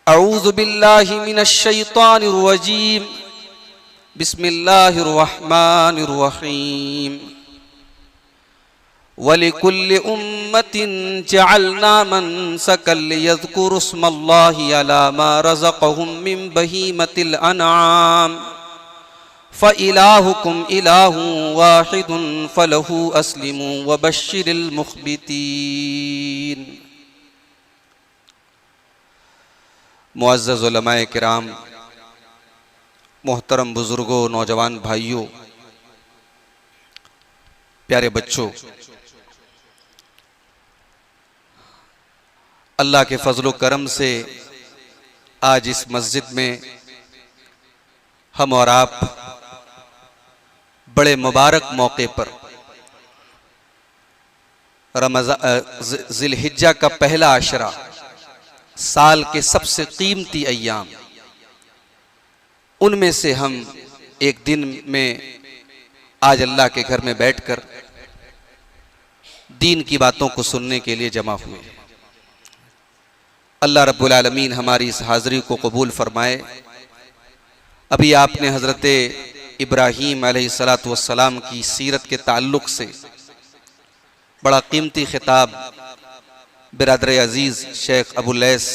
अऊज़ु बिल्लाहि मिनश शैतानिर रजीम बिस्मिल्लाहिर रहमानिर रहीम वलिकुल्लि उम्मतिन जअलना मनसकन लियज़्कुरु स्मल्लाहि अला मा रज़क़हुम मिन बहीमतिल अनआम फ़इलाहुकुम इलाहुन वाहिदुन फ़लहु अस्लिमू वबश्शिरिल मुख़बितीन। मुअज़्ज़ज़ उलमाए किराम, मोहतरम बुजुर्गों, नौजवान भाइयों, प्यारे बच्चों, अल्लाह के फजल करम से आज इस मस्जिद में हम और आप बड़े मुबारक मौके पर ज़िलहिज्जा का पहला आशरा, साल के सबसे कीमती अय्याम, उनमें से हम एक दिन में आज अल्लाह के घर में बैठकर दीन की बातों को सुनने के लिए जमा हुए। अल्लाह रब्बुल आलमीन हमारी इस हाज़री को कबूल फरमाए। अभी आपने हज़रत इब्राहीम अलैहिस्सलातु वस्सलाम की सीरत के ताल्लुक़ से बड़ा कीमती खिताब बिरादर अजीज़ शेख अबुलैस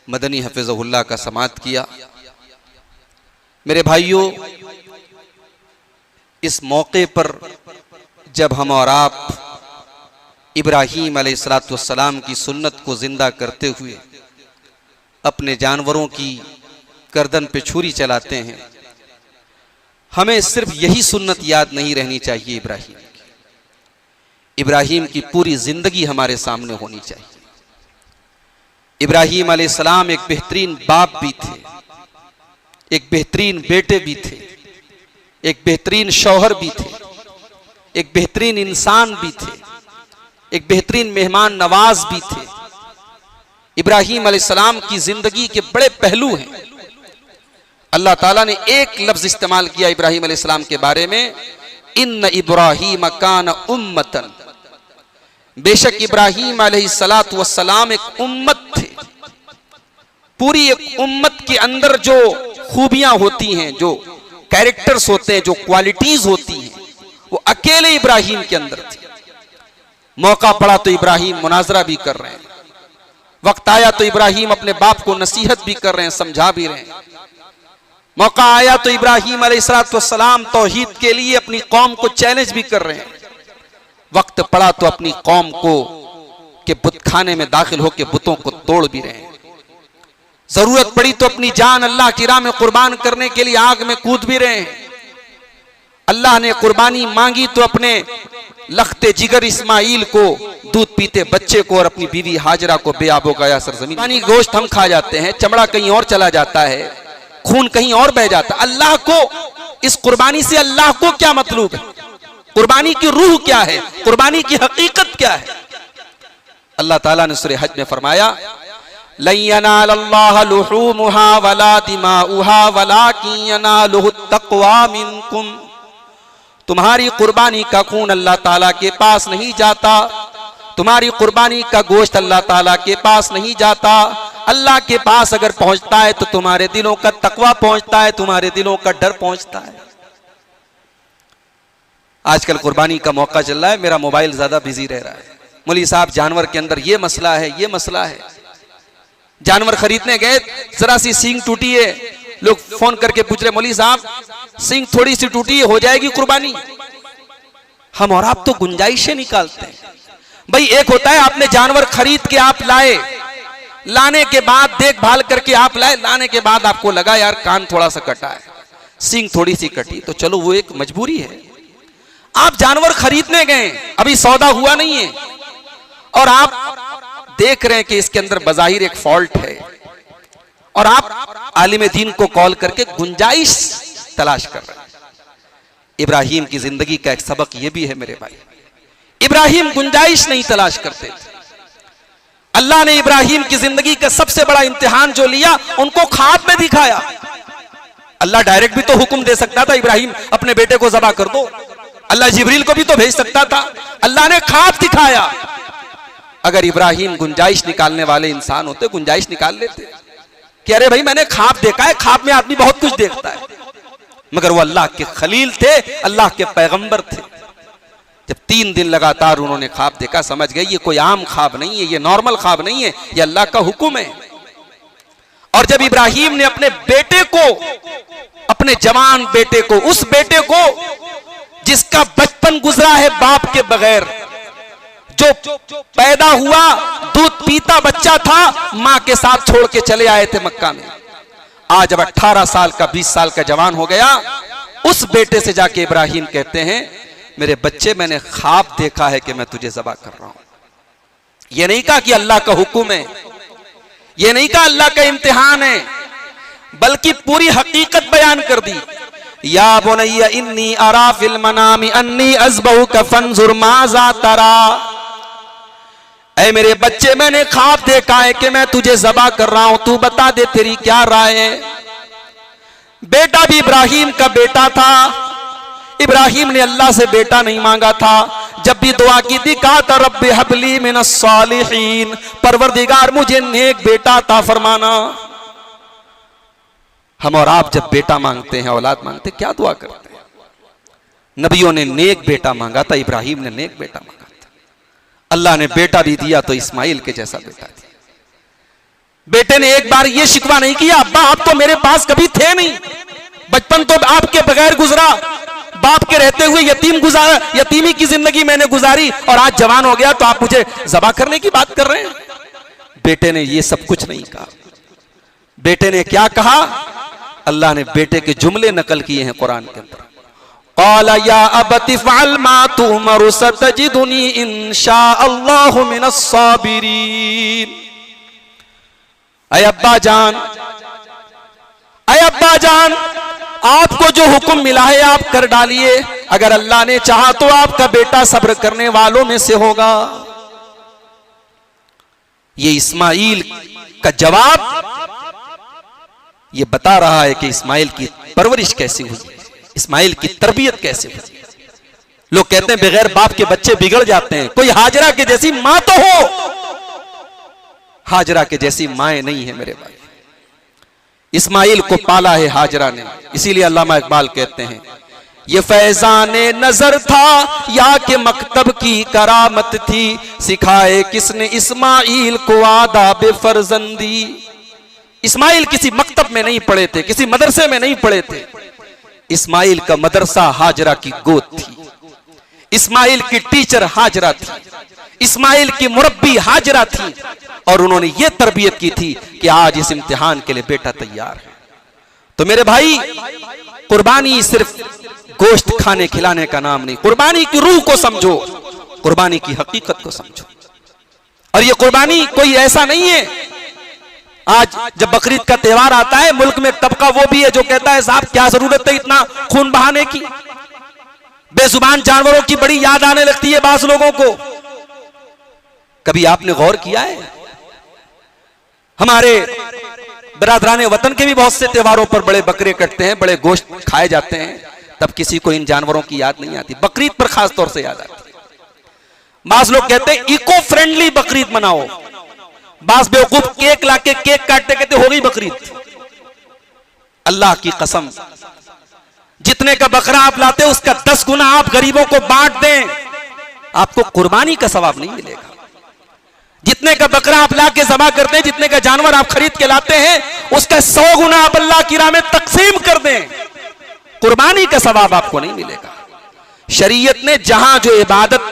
मदनी हफ़िज़हुल्लाह का समाअत किया। मेरे भाइयों, इस मौके पर जब हम और आप इब्राहीम अलैहिस्सलाम की सुन्नत को जिंदा करते हुए अपने जानवरों की गर्दन पे छुरी चलाते हैं, हमें सिर्फ यही सुन्नत याद नहीं रहनी चाहिए। इब्राहीम की पूरी जिंदगी हमारे सामने होनी चाहिए। इब्राहीम अलैहिस्सलाम एक बेहतरीन बाप भी थे, एक बेहतरीन बेटे भी थे, एक बेहतरीन शौहर भी थे, एक बेहतरीन इंसान भी थे, एक बेहतरीन मेहमान नवाज भी थे। इब्राहीम अलैहिस्सलाम की जिंदगी के बड़े पहलू हैं। अल्लाह ताला ने एक लफ्ज इस्तेमाल किया इब्राहीम अलैहिस्सलाम के बारे में, इन्न इब्राहीम कान उम्मतन। बेशक इब्राहीम अलैहिस्सलातु वस्सलाम एक उम्मत थे। पूरी एक उम्मत के अंदर जो खूबियां होती हैं, जो कैरेक्टर्स होते हैं, जो क्वालिटीज होती हैं, वो अकेले इब्राहीम के अंदर थी। मौका पड़ा तो इब्राहीम मुनाजरा भी कर रहे हैं, वक्त आया तो इब्राहीम अपने बाप को नसीहत भी कर रहे हैं, समझा भी रहे हैं। मौका आया तो इब्राहीम अलैहिस्सलाम तौहीद के लिए अपनी कौम को चैलेंज भी कर रहे हैं। वक्त पड़ा तो अपनी कौम को के बुतखाने में दाखिल होकर बुतों को तोड़ भी रहे हैं। जरूरत पड़ी तो अपनी जान अल्लाह की राह में कुर्बान करने के लिए आग में कूद भी रहे हैं। अल्लाह ने कुर्बानी मांगी तो अपने लखते जिगर इस्माइल को, दूध पीते बच्चे को और अपनी बीवी हाजरा को बेआबो गया सरजमीन। पानी गोश्त हम खा जाते हैं, चमड़ा कहीं और चला जाता है, खून कहीं और बह जाता। अल्लाह को इस कुर्बानी से अल्लाह को क्या मतलब है? कुर्बानी की रूह क्या है? कुर्बानी की हकीकत क्या है? अल्लाह ताला ने सूरह हज में फरमाया, लन यनालल्लाह लुहूमुहा वला दिमाउहा वलाकिन यनालुहु तक़वा मिनकुम। तुम्हारी कुर्बानी का खून अल्लाह ताला के पास नहीं जाता, तुम्हारी कुर्बानी का गोश्त अल्लाह ताला के पास नहीं जाता। अल्लाह के पास अगर पहुंचता है तो तुम्हारे दिलों का तकवा पहुंचता है, तुम्हारे दिलों का डर पहुंचता है। आजकल कुर्बानी का मौका चल रहा है, मेरा मोबाइल ज्यादा बिजी रह रहा है। मौलवी साहब, जानवर के अंदर ये मसला है, ये मसला है। जानवर खरीदने गए, जरा सी सींग टूटी है, लोग फोन करके पूछ रहे, मौलवी साहब सींग थोड़ी सी टूटी है, हो जाएगी कुर्बानी? हम और आप तो गुंजाइशें निकालते हैं। भाई, एक होता है आपने जानवर खरीद के आप लाए, लाने के बाद देखभाल करके आप लाए, लाने के बाद आपको लगा यार कान थोड़ा सा कटा है, सींग थोड़ी सी कटी, तो चलो वो एक मजबूरी है। आप जानवर खरीदने गए, अभी सौदा हुआ नहीं है, और आप देख रहे हैं कि इसके अंदर बज़ाहिर एक फॉल्ट है, और आप आलिम दीन को कॉल करके गुंजाइश तलाश कर रहे हैं। इब्राहीम की जिंदगी का एक सबक यह भी है मेरे भाई, इब्राहीम गुंजाइश नहीं तलाश करते थे। अल्लाह ने इब्राहीम की जिंदगी का सबसे बड़ा इम्तिहान जो लिया, उनको ख्वाब में दिखाया। अल्लाह डायरेक्ट भी तो हुक्म दे सकता था, इब्राहीम अपने बेटे को ज़बह कर दो। अल्लाह जिब्रील को भी तो भेज सकता था। अल्लाह ने ख्वाब दिखाया। अगर इब्राहिम गुंजाइश निकालने वाले इंसान होते गुंजाइश निकाल लेते कि अरे भाई मैंने ख्वाब देखा है, ख्वाब में आदमी बहुत कुछ देखता है, मगर वो अल्लाह के खलील थे, अल्लाह के पैगंबर थे। जब 3 दिन लगातार उन्होंने ख्वाब देखा, समझ गए ये कोई आम ख्वाब नहीं है, ये नॉर्मल ख्वाब नहीं है, ये अल्लाह का हुक्म है। और जब इब्राहिम ने अपने बेटे को, अपने जवान बेटे को, उस बेटे को जिसका बचपन गुजरा है बाप के बगैर, जो पैदा हुआ दूध पीता बच्चा था, मां के साथ छोड़ के चले आए थे मक्का में, आज जब 18 साल का 20 साल का जवान हो गया, उस बेटे से जाके इब्राहिम कहते हैं मेरे बच्चे मैंने ख्वाब देखा है कि मैं तुझे ज़बह कर रहा हूं। यह नहीं कहा कि अल्लाह का हुक्म है, यह नहीं कहा अल्लाह का इम्तिहान है, बल्कि पूरी हकीकत बयान कर दी। या बुनैया इन्नी अरा फिल मनामी अन्नी अज़बहुका फंजुर माज़ा तरा, ऐ मेरे बच्चे मैंने ख्वाब देखा है कि मैं तुझे ज़बह कर रहा हूं, तू बता दे तेरी क्या राय है। बेटा भी इब्राहिम का बेटा था, इब्राहिम ने अल्लाह से बेटा नहीं मांगा था, जब भी दुआ की थी कहा था रब्बि हबली मिनस सालिहीन, परवरदिगार मुझे नेक बेटा अता फरमाना। हम और आप जब बेटा मांगते हैं, औलाद मांगते हैं, क्या दुआ करते हैं? नबियों ने नेक बेटा मांगा था, इब्राहिम ने नेक बेटा मांगा था, अल्लाह ने बेटा भी दिया तो इस्माइल के जैसा बेटा दिया। बेटे ने एक बार यह शिकवा नहीं किया अब्बा आप तो मेरे पास कभी थे नहीं, बचपन तो आपके बगैर गुजरा, बाप के रहते हुए यतीमी की जिंदगी मैंने गुजारी, और आज जवान हो गया तो आप मुझे ज़बह करने की बात कर रहे हैं। बेटे ने ये सब कुछ नहीं कहा। बेटे ने क्या कहा? अल्लाह ने बेटे के जुमले नकल किए हैं कुरान के अंदर। क़ाला या अबति फ़अल मा तुअमरु सतजिदुनी इंशाअल्लाहु मिनस साबिरीन। ऐ अब्बा जान, ऐ अब्बा जान, आपको जो हुक्म मिला है आप कर डालिए, अगर अल्लाह ने चाहा तो आपका बेटा सब्र करने वालों में से होगा। ये इस्माइल का जवाब ये बता रहा है कि इस्माइल की परवरिश कैसी हुई, इस्माइल की तरबियत कैसे हुई। लोग कहते हैं बगैर बाप के बच्चे बिगड़ जाते हैं, कोई हाजरा के जैसी मां तो हो। हाजरा के जैसी माएं नहीं है मेरे भाई, इस्माइल को पाला है हाजरा ने। इसीलिए अल्लामा इकबाल कहते हैं ये फैजाने नजर था या के मकतब की करामत थी, सिखाए किसने इस्माइल को आदाब फर्जंदी। इस्माइल किसी मकतब में नहीं पढ़े थे, किसी मदरसे में नहीं पढ़े थे, इस्माइल का मदरसा हाजरा की गोद थी, इस्माइल की टीचर हाजरा थी, इस्माइल की मुरब्बी हाजरा थी, और उन्होंने ये तरबियत की थी कि आज इस इम्तिहान के लिए बेटा तैयार है। तो मेरे भाई, कुर्बानी सिर्फ गोश्त खाने खिलाने का नाम नहीं, कुर्बानी की रूह को समझो, कुर्बानी की हकीकत को समझो। और ये कुर्बानी कोई ऐसा नहीं है, आज जब बकरीद का त्योहार आता है मुल्क में तबका वो भी है जो कहता है साहब क्या जरूरत है इतना खून बहाने की, बेजुबान जानवरों की बड़ी याद आने लगती है बास लोगों को। कभी आपने गौर किया है? हमारे बिरादराने वतन के भी बहुत से त्योहारों पर बड़े बकरे कटते हैं, बड़े गोश्त खाए जाते हैं, तब किसी को इन जानवरों की याद नहीं आती। बकरीद पर खास तौर से याद आती है। बास लोग कहते हैं इको फ्रेंडली बकरीद मनाओ, बास बेवकूफ केक लाके केक काटते कहते हो गई बकरीद। अल्लाह की कसम, जितने का बकरा आप लाते उसका 10 गुना आप गरीबों को बांट दें, आपको कुर्बानी का सवाब नहीं मिलेगा। जितने का बकरा आप ला के ज़बह करते हैं, जितने का जानवर आप खरीद के लाते हैं, उसका 100 गुना आप अल्लाह की राह में तकसीम कर दें, कुर्बानी का सवाब आपको नहीं मिलेगा। शरीयत ने जहां जो इबादत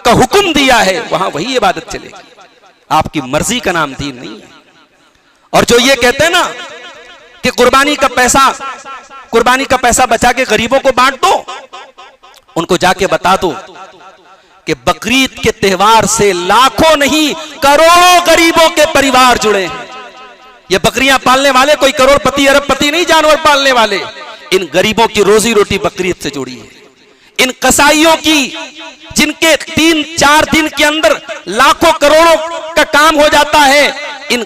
का हुक्म दिया है वहां वही इबादत चलेगी, आपकी मर्जी का नाम दीन नहीं है। और जो ये कहते हैं ना कि कुर्बानी का पैसा बचा के गरीबों को बांट दो, उनको जाके बता दो कि बकरीद के त्योहार से लाखों नहीं करोड़ों गरीबों के परिवार जुड़े हैं। ये बकरियां पालने वाले कोई करोड़पति अरबपति नहीं, जानवर पालने वाले, इन गरीबों की रोजी रोटी बकरीद से जुड़ी है। इन कसाईयों की, जिनके 3-4 दिन के अंदर लाखों करोड़ों का काम हो जाता है, इन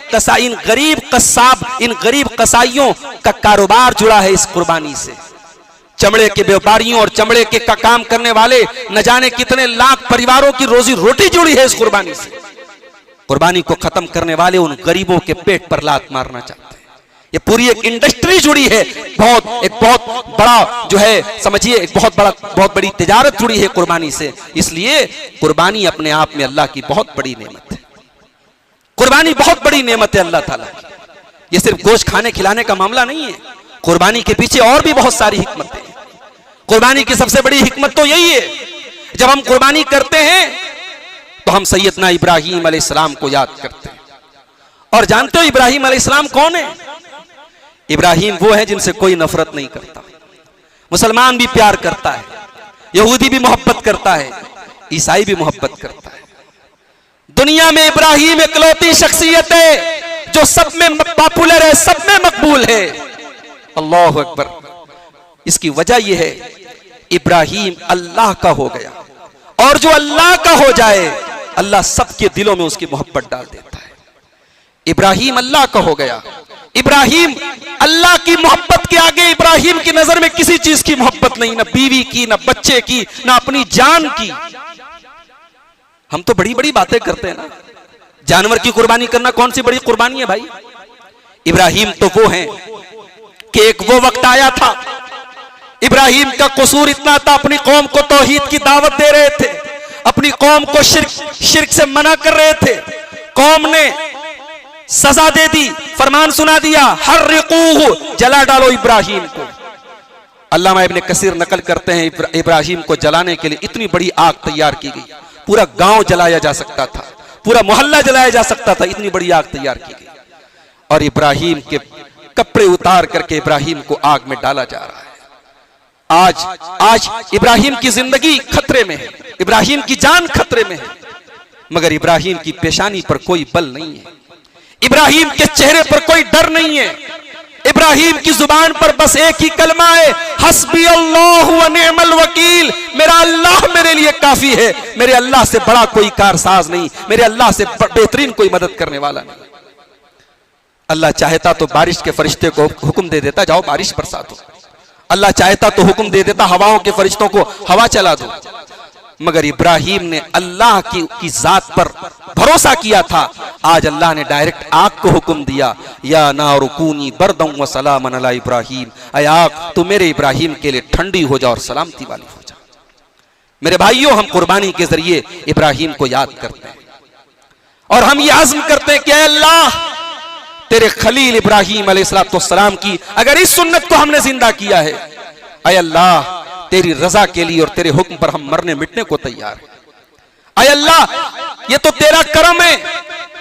गरीब कसाब, इन गरीब कसाईयों का कारोबार जुड़ा है इस कुर्बानी से। चमड़े के व्यापारियों और चमड़े के का काम करने वाले न जाने कितने लाख परिवारों की रोजी रोटी जुड़ी है इस कुर्बानी से। कुर्बानी को खत्म करने वाले उन गरीबों के पेट पर लात मारना चाहते हैं। ये पूरी एक इंडस्ट्री जुड़ी है, एक बहुत बड़ा जो है समझिए एक बहुत बड़ी तिजारत जुड़ी है कुर्बानी से। इसलिए कुर्बानी अपने आप में अल्लाह की बहुत बड़ी नेमत है। कुर्बानी बहुत बड़ी नेमत है अल्लाह ताला की। ये सिर्फ गोश्त खाने खिलाने का मामला नहीं है, कुर्बानी के पीछे और भी बहुत सारी हिकमतें हैं। कुर्बानी की सबसे बड़ी हिकमत तो यही है, जब हम कुर्बानी करते हैं तो हम सैयदना इब्राहीम अलैहिस्सलाम को याद करते हैं। और जानते हो इब्राहीम अलैहिस्सलाम कौन है? इब्राहीम वो है जिनसे कोई नफरत नहीं करता। मुसलमान भी प्यार करता है, यहूदी भी मोहब्बत करता है, ईसाई भी मोहब्बत करता है। दुनिया में इब्राहीम इकलौती शख्सियत है जो सब में पॉपुलर है, सब में मकबूल है। अल्लाहु अकबर। इसकी वजह यह है इब्राहीम अल्लाह का हो गया, और जो अल्लाह का हो जाए अल्लाह सबके दिलों में उसकी मोहब्बत डाल देता है। इब्राहीम अल्लाह का हो गया। इब्राहीम अल्लाह की मोहब्बत के आगे इब्राहीम की नजर में किसी चीज की मोहब्बत नहीं, ना बीवी की, ना बच्चे की, ना अपनी जान की। हम तो बड़ी बड़ी बातें करते हैं ना, जानवर की कुर्बानी करना कौन सी बड़ी कुर्बानी है भाई? इब्राहीम तो वो हैं कि एक वो वक्त आया था, इब्राहीम का कसूर इतना था, अपनी कौम को तौहीद की दावत दे रहे थे, अपनी कौम को शिर्क से मना कर रहे थे। कौम ने सजा दे दी, फरमान सुना दिया, हर्रिकूहु, जला डालो इब्राहीम को। अल्लामा इब्ने कसीर नकल करते हैं इब्राहीम को जलाने के लिए इतनी बड़ी आग तैयार की गई, पूरा गांव जलाया जा सकता था, पूरा मोहल्ला जलाया जा सकता था, इतनी बड़ी आग तैयार की गई। और इब्राहीम के कपड़े उतार करके इब्राहीम को आग में डाला जा रहा है। आज इब्राहीम की जिंदगी खतरे में है, इब्राहीम की जान खतरे में है, मगर इब्राहीम की पेशानी पर कोई बल नहीं है, इब्राहीम के चेहरे पर कोई डर नहीं है। इब्राहीम की जुबान पर बस एक ही कलमा है, हस्बी अल्लाह व निअमल वकील। मेरा अल्लाह मेरे लिए काफी है, मेरे अल्लाह से बड़ा कोई कारसाज नहीं, मेरे अल्लाह से बेहतरीन कोई मदद करने वाला नहीं। अल्लाह चाहता तो बारिश के फरिश्ते को हुक्म दे देता, जाओ बारिश बरसा दो। अल्लाह चाहता तो हुक्म दे देता, हवाओं के फरिश्तों को हवा चला दो। मगर इब्राहीम ने अल्लाह की जात पर भरोसा किया था। आज अल्लाह ने डायरेक्ट आग को हुक्म दिया, या नारु कूनी बरदम व सलामन अला इब्राहीम, ऐ आग तू मेरे इब्राहीम के लिए ठंडी हो जा और सलामती वाली हो जा। मेरे भाइयों, हम कुर्बानी के जरिए इब्राहीम को याद करते हैं और हम ये आज़म करते हैं कि ऐ अल्लाह, तेरे खलील इब्राहीम अलैहिस्सलाम की अगर इस सुन्नत को हमने जिंदा किया है, ऐ अल्लाह तेरी रजा के लिए और तेरे हुक्म पर हम मरने मिटने को तैयार हैं। ऐ अल्लाह, ये तो तेरा करम है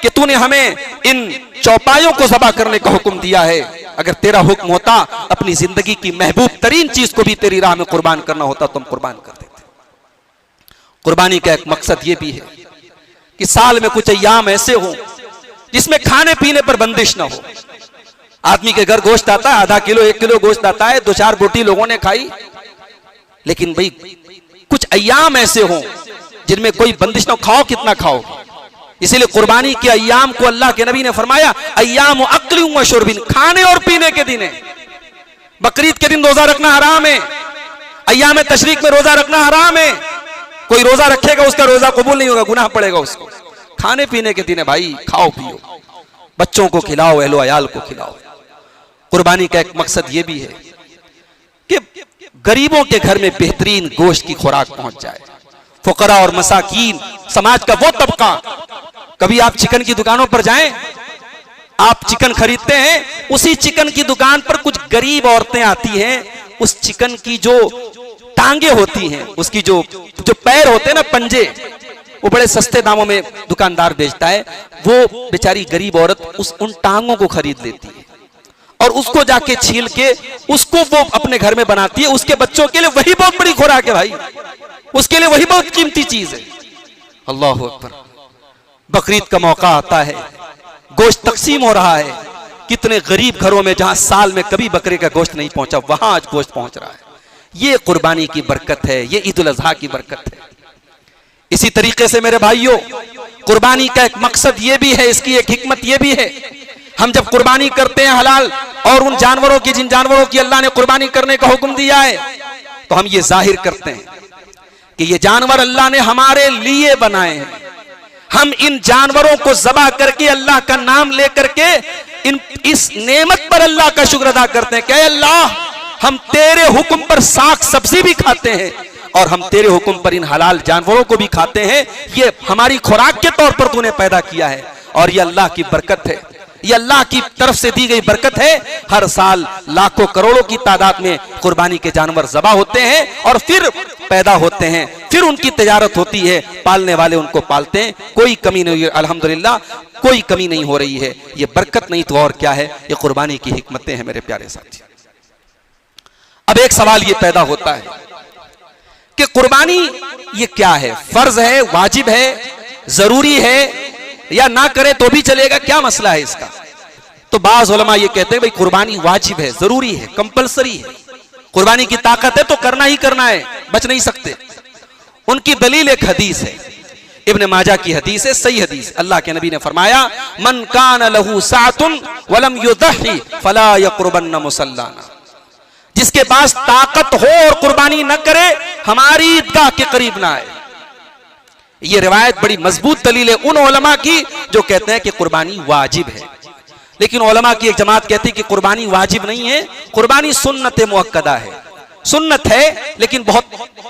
कि तूने हमें इन चौपायों को ज़बा करने का हुक्म दिया है। अगर तेरा हुक्म होता, अपनी जिंदगी की महबूब तरीन चीज को भी तेरी राह में कुर्बान करना होता तो हम कुर्बान कर देते। कुर्बानी का एक मकसद ये भी है कि साल में कुछ अय्याम ऐसे हों जिसमें खाने पीने पर बंदिश ना हो। आदमी के घर गोश्त आता है, आधा किलो 1 किलो गोश्त आता है, 2-4 बोटी लोगों ने खाई, लेकिन भाई कुछ अय्याम ऐसे हों जिनमें कोई बंदिश ना हो, खाओ कितना खाओ। इसीलिए कुर्बानी के अय्याम को अल्लाह के नबी ने फरमाया, अय्याम अक्ल व शुर्बिन, खाने और पीने के दिन है। बकरीद के दिन रोजा रखना हराम है, अय्याम तशरीक में रोजा रखना हराम है। कोई रोजा रखेगा उसका रोजा कबूल नहीं होगा, गुनाह पड़ेगा उसको। खाने पीने के दिन है भाई, खाओ पियो, बच्चों को खिलाओ, अहलो अयाल को खिलाओ। कुर्बानी का एक मकसद यह भी है कि गरीबों के घर में बेहतरीन गोश्त की खुराक पहुंच जाए। फुकरा और मसाकीन, समाज का वो तबका, कभी आप चिकन की दुकानों पर जाएं, आप चिकन खरीदते हैं, उसी चिकन की दुकान पर कुछ गरीब औरतें आती हैं, उस चिकन की जो टांगे होती हैं, उसकी जो पैर होते हैं ना, पंजे, वो बड़े सस्ते दामों में दुकानदार बेचता है। वो बेचारी गरीब औरत उन टांगों को खरीद लेती है और उसको जाके छील के उसको वो अपने घर में बनाती है। उसके बच्चों के लिए वही बहुत बड़ी खुराक है भाई, उसके लिए वही बहुत कीमती चीज है। अल्लाह अकबर। बकरीद का मौका आता है, गोश्त तकसीम हो रहा है। कितने गरीब घरों में जहां साल में कभी बकरे का गोश्त नहीं पहुंचा, वहां आज गोश्त पहुंच रहा है। ये कुर्बानी की बरकत है, ये ईद उल अज़हा की बरकत है। इसी तरीके से मेरे भाइयों, कुर्बानी का एक मकसद ये भी है, इसकी एक हिकमत ये भी है, हम जब कुर्बानी करते हैं हलाल, और उन जानवरों की, जिन जानवरों की अल्लाह ने कुर्बानी करने का हुक्म दिया है, तो हम ये जाहिर करते हैं कि ये जानवर अल्लाह ने हमारे लिए बनाए हैं, हम इन जानवरों को ज़बह करके अल्लाह का नाम लेकर के इस नेमत पर अल्लाह का शुक्र अदा करते हैं कि अल्लाह हम तेरे हुक्म पर साग सब्जी भी खाते हैं और हम तेरे हुक्म पर इन हलाल जानवरों को भी खाते हैं। ये हमारी खुराक के तौर पर तूने पैदा किया है और ये अल्लाह की बरकत है, ये अल्लाह की तरफ से दी गई बरकत है। हर साल लाखों करोड़ों की तादाद में कुर्बानी के जानवर ज़बह होते हैं और फिर पैदा होते हैं, फिर उनकी तिजारत होती है, पालने वाले उनको पालते हैं, कोई कमी नहीं है। अल्हम्दुलिल्लाह कोई कमी नहीं हो रही है। ये बरकत नहीं तो और क्या है, ये कुर्बानी की हिकमतें हैं मेरे प्यारे साथी। अब एक सवाल ये पैदा होता है कि कुर्बानी ये क्या है, फर्ज है, वाजिब है, जरूरी है या ना करे तो भी चलेगा, क्या मसला है इसका? तो बाज़ उलमा ये कहते हैं भाई कुर्बानी वाजिब है, जरूरी है, कंपलसरी है, कुर्बानी की ताकत है तो करना ही करना है, बच नहीं सकते। उनकी दलील एक हदीस है, इब्न माजा की हदीस है, सही हदीस। अल्लाह के नबी ने फरमाया मन कान लहू सातुन वलम युदही फला यक़रबन्न मुसल्लाना, जिसके पास ताकत हो और कुर्बानी न करे हमारी ईदगाह के करीब ना आए। ये रिवायत बड़ी मजबूत दलील है उन उलमा की जो कहते हैं कि कुर्बानी वाजिब है। लेकिन उलमा की एक जमात कहती है कि कुर्बानी वाजिब नहीं है, कुर्बानी सुन्नत मुअक्कदा है, सुन्नत है लेकिन बहुत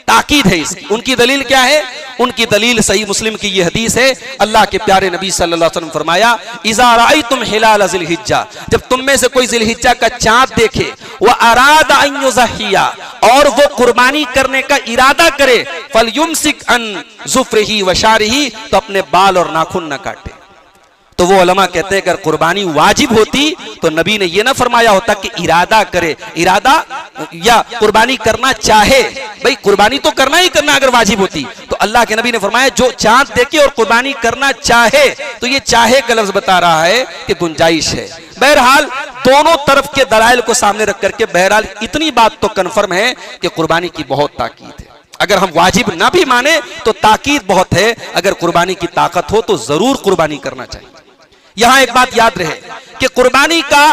ताकीद है इसकी। उनकी दलील क्या है? उनकी दलील सही मुस्लिम की ये हदीस है, अल्लाह के प्यारे नबी सल्लल्लाहु अलैहि वसल्लम फरमाया इज़ा राअयतुम हिलाल ज़िलहिज्जा, जब तुम में से कोई ज़िलहिज्जा का चांद देखे, व अरादा अन युज़हिया, और वो कुर्बानी करने का इरादा करे, फलयुमसिक अन ज़ुफ्रिही व शारिही, तो अपने बाल और नाखून न काटे। तो वो उलमा कहते हैं अगर कुर्बानी वाजिब होती तो नबी ने ये ना फरमाया होता कि इरादा करे, इरादा या कुर्बानी करना चाहे, भाई कुर्बानी तो करना ही करना अगर वाजिब होती। तो अल्लाह के नबी ने फरमाया जो चांद देखे और कुर्बानी करना चाहे, तो ये चाहे का लफ्ज बता रहा है कि गुंजाइश है। बहरहाल दोनों तरफ के दलाइल को सामने रख करके बहरहाल इतनी बात तो कन्फर्म है कि कुर्बानी की बहुत ताकीद है। अगर हम वाजिब ना भी माने तो ताकीद बहुत है, अगर कुर्बानी की ताकत हो तो जरूर कुर्बानी करना चाहिए। यहां एक बात याद रहे कि कुर्बानी का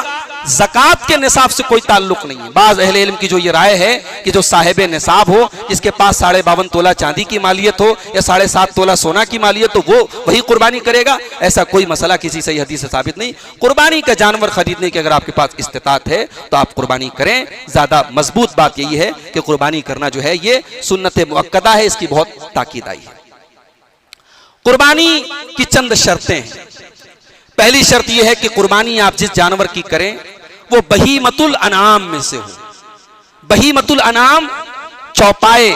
ज़कात के निसाब से कोई ताल्लुक नहीं है। बाज़ अहले इल्म की जो ये राय है कि जो साहिब निसाब हो, जिसके पास 52.5 तोला चांदी की मालियत हो या 7.5 तोला सोना की मालियत हो, वो वही कुर्बानी करेगा, ऐसा कोई मसला किसी सही हदीस से साबित नहीं। कुर्बानी का जानवर खरीदने की अगर आपके पास इस्तिताअत है तो आप कुर्बानी करें। ज्यादा मजबूत बात यही है कि कुर्बानी करना जो है ये सुन्नत मुअक्कदा है, इसकी बहुत ताकीद आई है। कुर्बानी की चंद शर्तें हैं। पहली शर्त यह है कि कुर्बानी आप जिस जानवर की करें वो बहीमतुल अनाम में से हो। बहीमतुल अनाम चौपाए।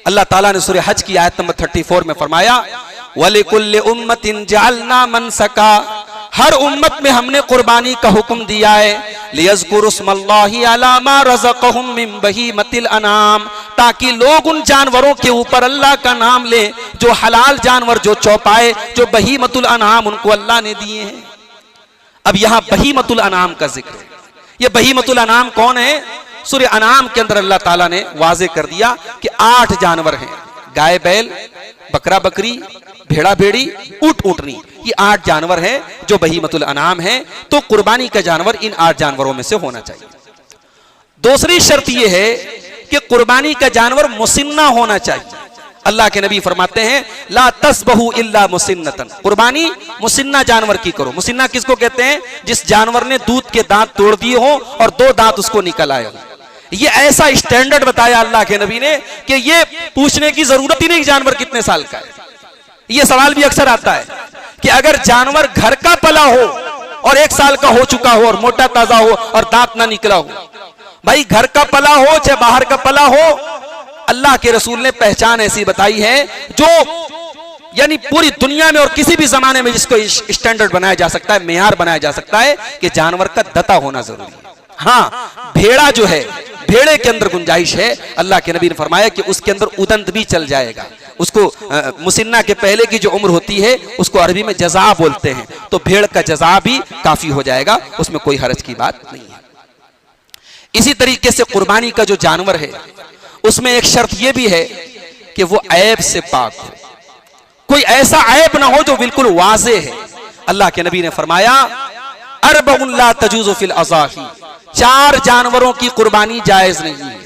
अल्लाह ताला ने सूरह हज की आयत नंबर 34 में फरमाया वलिकुल्लि उम्मतिन जअलना मनसका, हर उम्मत में हमने कुर्बानी का हुक्म दिया है, लियज़कुरुस्मल्लाहि अला मा रज़क़हुम मिन बहीमतिल अनाम, ताकि लोग उन जानवरों के ऊपर अल्लाह का नाम ले जो हलाल जानवर, जो चौपाए, जो बहीमतुल अनाम उनको अल्लाह ने दिए हैं। अब यहां बहीमतुल अनाम का जिक्र है। ये बहीमतुल अनाम कौन है? सूरह अनाम के अंदर अल्लाह ताला ने वाज़े कर दिया कि 8 जानवर हैं, गाय बैल, बकरा बकरी, भेड़ा भेड़ी, ऊंट ऊंटनी, ये 8 जानवर हैं जो बहीमतुल अनाम हैं। तो कुर्बानी का जानवर इन 8 जानवरों में से होना चाहिए। दूसरी शर्त यह है कि कुर्बानी का जानवर मुसिन्ना होना चाहिए। अल्लाह के नबी फरमाते हैं ला तस्बहु इल्ला मुसिन्नतन, कुर्बानी मुसिन्ना जानवर की करो। मुसिन्ना किसको कहते हैं? जिस जानवर ने दूध के दांत तोड़ दिए हो और 2 दांत उसको निकल आए हो। ये ऐसा स्टैंडर्ड बताया अल्लाह के नबी ने कि ये पूछने की जरूरत ही नहीं जानवर कितने साल का है। ये सवाल भी अक्सर आता है कि अगर जानवर घर का पला हो और 1 साल का हो चुका हो और मोटा ताजा हो और दांत ना निकला हो, भाई घर का पला हो चाहे बाहर का पला हो, अल्लाह के रसूल ने पहचान ऐसी बताई है जो यानी पूरी दुनिया में और किसी भी जमाने में जिसको स्टैंडर्ड बनाया जा सकता है, मेयार बनाया जा सकता है कि जानवर का दता होना जरूरी है। हाँ, भेड़ा जो है, भेड़े के अंदर गुंजाइश है। अल्लाह के नबी ने फरमाया कि उसके अंदर उदंत भी चल जाएगा। उसको मुसिन्ना के पहले की जो उम्र होती है उसको अरबी में जज़ा बोलते हैं, तो भेड़ का जज़ा भी काफी हो जाएगा, उसमें कोई हरज की बात नहीं है। इसी तरीके से कुर्बानी का जो जानवर है उसमें एक शर्त यह भी है कि वो ऐब से पाक हो, कोई ऐसा ऐब ना हो जो बिल्कुल वाज़े है। अल्लाह के नबी ने फरमाया अरबउन ला तजूज़ु फिल अज़ाही, 4 जानवरों की कुर्बानी जायज नहीं है।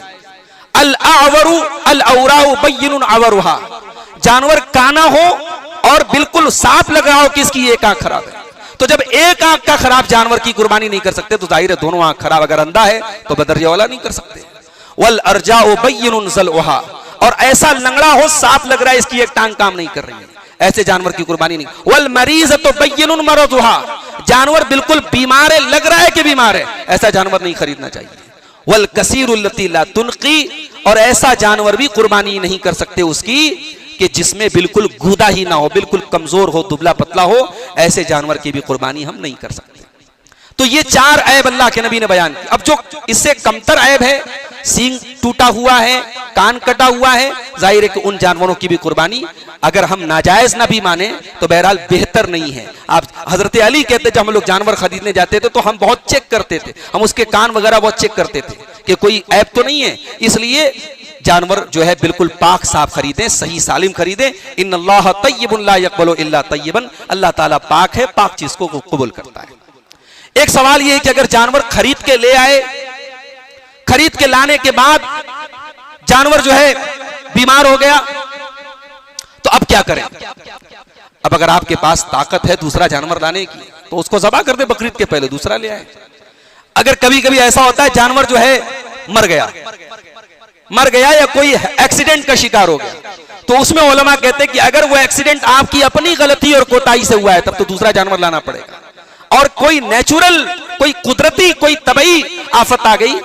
अल अवरु अल औराउ बय्यिनुन अवरुहा, जानवर काना हो और बिल्कुल साफ लग रहा हो कि इसकी एक आंख खराब है, तो जब एक आंख का खराब जानवर की कुर्बानी नहीं कर सकते तो जाहिर है दोनों आंख खराब, अगर अंधा है तो बदरिया वाला नहीं कर सकते। वल अर्जाउ बय्यिनुन ज़लउहा, और ऐसा लंगड़ा हो साफ लग रहा है इसकी एक टांग काम नहीं कर रही है, ऐसे जानवर की कुर्बानी नहीं। वल मरीज़तु बय्यिनुन मरदुहा, जानवर बिल्कुल बीमार है, लग रहा है कि बीमार है, ऐसा जानवर नहीं खरीदना चाहिए। वल कसीरुल लती ला तुनकी, और ऐसा जानवर भी कुर्बानी नहीं कर सकते उसकी कि जिसमें बिल्कुल गूदा ही ना हो, बिल्कुल कमजोर हो, दुबला पतला हो, ऐसे जानवर की भी कुर्बानी हम नहीं कर सकते। तो ये 4 ऐब अल्लाह के नबी ने बयान किया। अब जो इससे कमतर ऐब है, सींग टूटा हुआ है, कान कटा हुआ है, जाहिर है कि उन जानवरों की भी कुर्बानी अगर हम नाजायज ना भी माने तो बहरहाल बेहतर नहीं है। आप हजरत अली कहते जब हम लोग जानवर खरीदने जाते थे तो हम बहुत चेक करते थे, हम उसके कान वगैरह बहुत चेक करते थे कि कोई ऐब तो नहीं है, इसलिए जानवर जो है बिल्कुल पाक साफ खरीदें, सही सालिम खरीदें। इन्नल्लाह तय्यबुन ला यक़बलु इल्ला तय्यबन, अल्लाह ताला पाक है, पाक चीज को कबूल करता है। एक सवाल यह है कि अगर जानवर खरीद के ले आए, खरीद के लाने के बाद जानवर जो है बीमार हो गया तो अब क्या करें? अब अगर आपके पास ताकत है दूसरा जानवर लाने की तो उसको ज़बह कर दे, बकरीद के पहले दूसरा ले आए। अगर कभी कभी ऐसा होता है जानवर जो है मर गया या कोई एक्सीडेंट का शिकार हो गया, तो उसमें उलमा कहते हैं कि अगर वो एक्सीडेंट आपकी अपनी गलती और कोताही से हुआ है तब तो दूसरा जानवर लाना पड़ेगा, और कोई नेचुरल, कोई कुदरती, कोई तबई आफत आ गई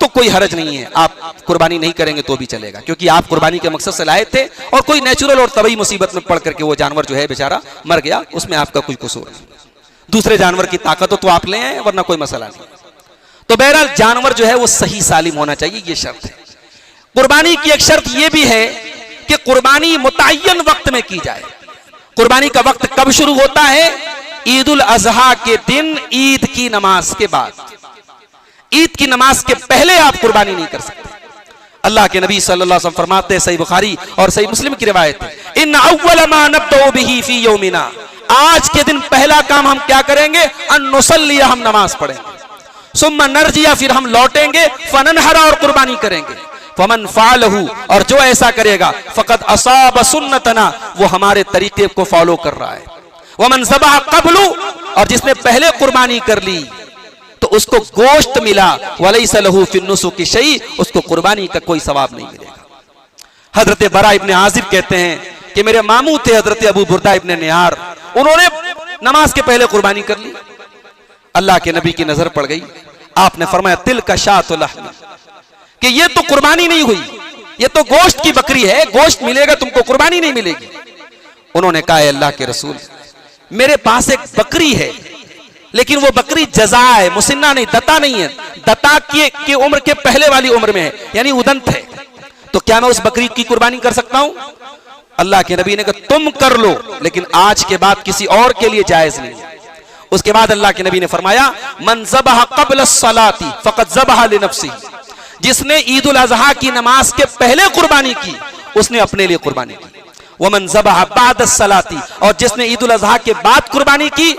तो कोई हरज नहीं है, आप कुर्बानी नहीं करेंगे तो भी चलेगा, क्योंकि आप कुर्बानी के मकसद से लाए थे और कोई नेचुरल और तबई मुसीबत में पड़ करके वो जानवर जो है बेचारा मर गया, उसमें आपका कोई कसूर नहीं। दूसरे जानवर की ताकत हो तो आप ले आए, वरना कोई मसला नहीं। तो बहरहाल जानवर जो है वो सही सालिम होना चाहिए, ये शर्त है। कुर्बानी की एक शर्त यह भी है कि कुर्बानी मुतय्यन वक्त में की जाए। कुर्बानी का वक्त कब शुरू होता है? ईद उल अजहा के दिन, ईद की नमाज के बाद। ईद की नमाज के पहले आप कुर्बानी नहीं कर सकते। अल्लाह के नबी सल्लल्लाहु अलैहि वसल्लम फरमाते हैं, सही बुखारी और सही मुस्लिम की रिवायत है, इन्ना अव्वल मा नब्दउ बिही फी यौमिना, आज के दिन पहला काम हम क्या करेंगे? अन नुसल्लिया, हम नमाज पढ़ेंगे, सुम्मा नरजिया, फिर हम लौटेंगे, फननहरा, और कुर्बानी करेंगे, फमन फालहू, और जो ऐसा करेगा, फकद असाब सुन्नतना, वो हमारे तरीके को फॉलो कर रहा है, वमन ज़बह क़ब्लु, और जिसने पहले कुर्बानी कर ली तो उसको गोश्त मिला, वलैसा लहू फिन नुसुकी शै, उसको कुर्बानी का कोई सवाब नहीं मिलेगा। हजरत बरा इब्ने आजिब कहते हैं कि मेरे मामू थे हजरत अबू बुरदा इब्ने नियार, उन्होंने नमाज के पहले कुर्बानी कर ली। अल्लाह के नबी की नजर पड़ गई, आपने फरमाया तिल का शातुल लहम, कि ये तो कुर्बानी नहीं हुई, ये तो गोश्त की बकरी है, गोश्त मिलेगा तुमको, कुर्बानी नहीं मिलेगी। उन्होंने कहा, अल्लाह के रसूल, मेरे पास एक बकरी है, लेकिन वो बकरी जजा है, मुसिन्ना नहीं, दता नहीं है, दता की उम्र के पहले वाली उम्र में है, यानी उदंत है, तो क्या मैं उस बकरी की कुर्बानी कर सकता हूं? अल्लाह के नबी ने कहा, तुम कर लो, लेकिन आज के बाद किसी और के लिए जायज नहीं। उसके बाद अल्लाह के नबी ने फरमाया, मन ज़बह क़ब्ल अस्सलाती फ़क़द ज़बह लिनफ़्सिही, जिसने ईद उल अज़हा की नमाज के पहले कुर्बानी की उसने अपने लिए कुर्बानी की। वमन ज़बह बाद अस्सलाती, और जिसने ईद उल अज़हा के बाद कुर्बानी की,